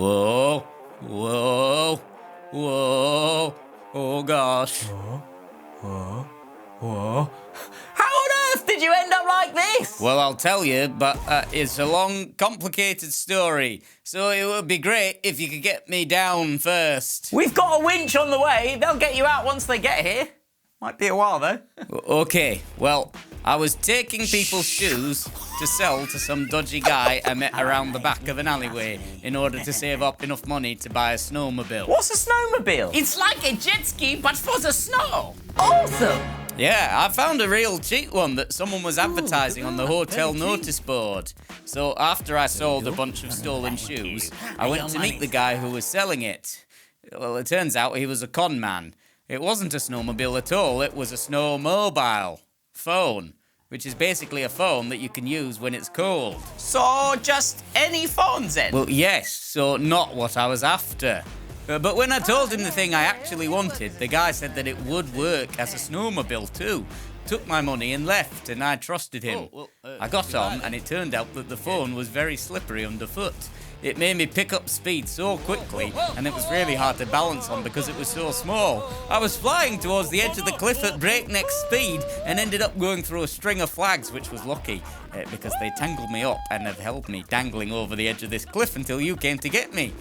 Whoa, whoa, whoa, oh gosh. Whoa. How on earth did you end up like this? Well, I'll tell you, but it's a long, complicated story. So it would be great if you could get me down first. We've got a winch on the way. They'll get you out once they get here. Might be a while, though. Okay, well, I was taking people's shoes to sell to some dodgy guy I met around the back of an alleyway in order to save up enough money to buy a snowmobile. What's a snowmobile? It's like a jet ski, but for the snow. Awesome. Yeah, I found a real cheap one that someone was advertising on the hotel notice board. So after I sold a bunch of stolen shoes, I went to meet the guy who was selling it. Well, it turns out he was a con man. It wasn't a snowmobile at all, it was a snowmobile phone, which is basically a phone that you can use when it's cold. So just any phones then? Well, yes, so not what I was after. But when I told him the thing I actually wanted, the guy said that it would work as a snowmobile too. Took my money and left, and I trusted him. I got on, and it turned out that the phone was very slippery underfoot. It made me pick up speed so quickly, and it was really hard to balance on because it was so small. I was flying towards the edge of the cliff at breakneck speed and ended up going through a string of flags, which was lucky, because they tangled me up and have held me dangling over the edge of this cliff until you came to get me.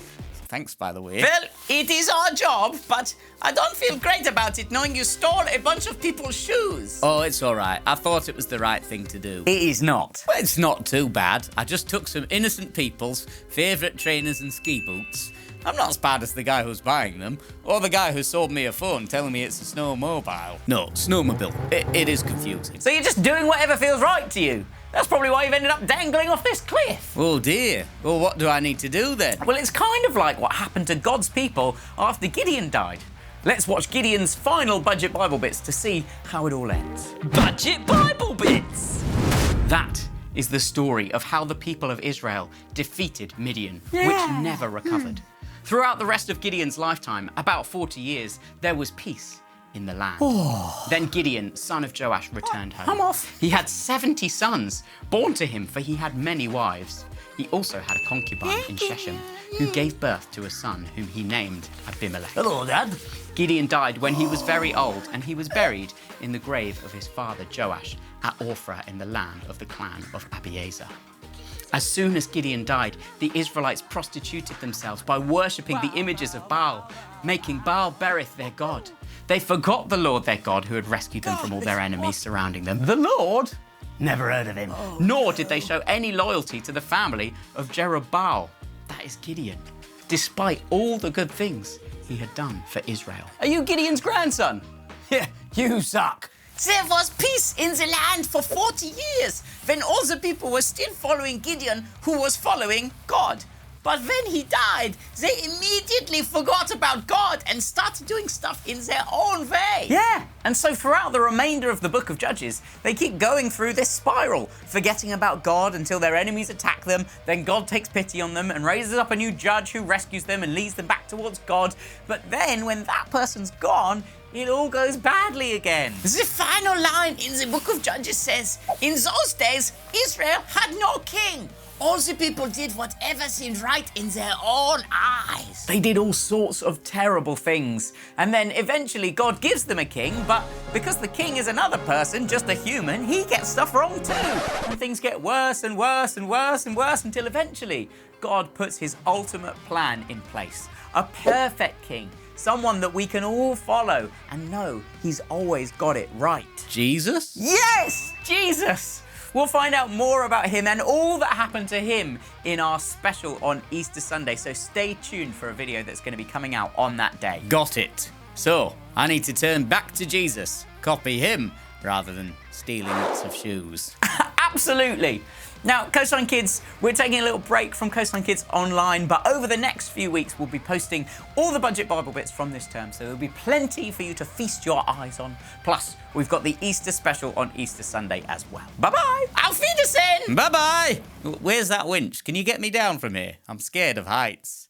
Thanks, by the way. Well, it is our job, but I don't feel great about it knowing you stole a bunch of people's shoes. Oh, it's all right. I thought it was the right thing to do. It is not. Well, it's not too bad. I just took some innocent people's favourite trainers and ski boots. I'm not as bad as the guy who's buying them, or the guy who sold me a phone telling me it's a snowmobile. No, snowmobile. It is confusing. So you're just doing whatever feels right to you. That's probably why you've ended up dangling off this cliff. Oh dear. Well, what do I need to do then? Well, it's kind of like what happened to God's people after Gideon died. Let's watch Gideon's final Budget Bible Bits to see how it all ends. Budget Bible Bits! That is the story of how the people of Israel defeated Midian, which never recovered. Throughout the rest of Gideon's lifetime, about 40 years, there was peace in the land. Then Gideon, son of Joash, returned home. I'm off. He had 70 sons born to him, for he had many wives. He also had a concubine in Shechem, who gave birth to a son whom he named Abimelech. Hello, Dad. Gideon died when he was very old, and he was buried in the grave of his father Joash at Ophrah in the land of the clan of Abiezer. As soon as Gideon died, the Israelites prostituted themselves by worshipping the images of Baal, making Baal Berith their god. They forgot the Lord their God, who had rescued them from all their enemies surrounding them. The Lord? Never heard of him. Nor did they show any loyalty to the family of Jerubbaal. That is Gideon, despite all the good things he had done for Israel. Are you Gideon's grandson? Yeah, you suck. There was peace in the land for 40 years when all the people were still following Gideon, who was following God. But when he died, they immediately forgot about God and started doing stuff in their own way. Yeah, and so throughout the remainder of the book of Judges, they keep going through this spiral, forgetting about God until their enemies attack them, then God takes pity on them and raises up a new judge who rescues them and leads them back towards God. But then, when that person's gone, it all goes badly again. The final line in the book of Judges says, in those days, Israel had no king. All the people did whatever seemed right in their own eyes. They did all sorts of terrible things. And then eventually God gives them a king, but because the king is another person, just a human, he gets stuff wrong too. And things get worse and worse and worse and worse until eventually God puts his ultimate plan in place. A perfect king. Someone that we can all follow and know he's always got it right. Jesus? Yes, Jesus! We'll find out more about him and all that happened to him in our special on Easter Sunday, so stay tuned for a video that's going to be coming out on that day. Got it. So, I need to turn back to Jesus, copy him, rather than stealing lots of shoes. Absolutely. Now, Coastline Kids, we're taking a little break from Coastline Kids Online, but over the next few weeks, we'll be posting all the Budget Bible Bits from this term, so there'll be plenty for you to feast your eyes on. Plus, we've got the Easter special on Easter Sunday as well. Bye-bye. Auf Wiedersehen. Bye-bye. Where's that winch? Can you get me down from here? I'm scared of heights.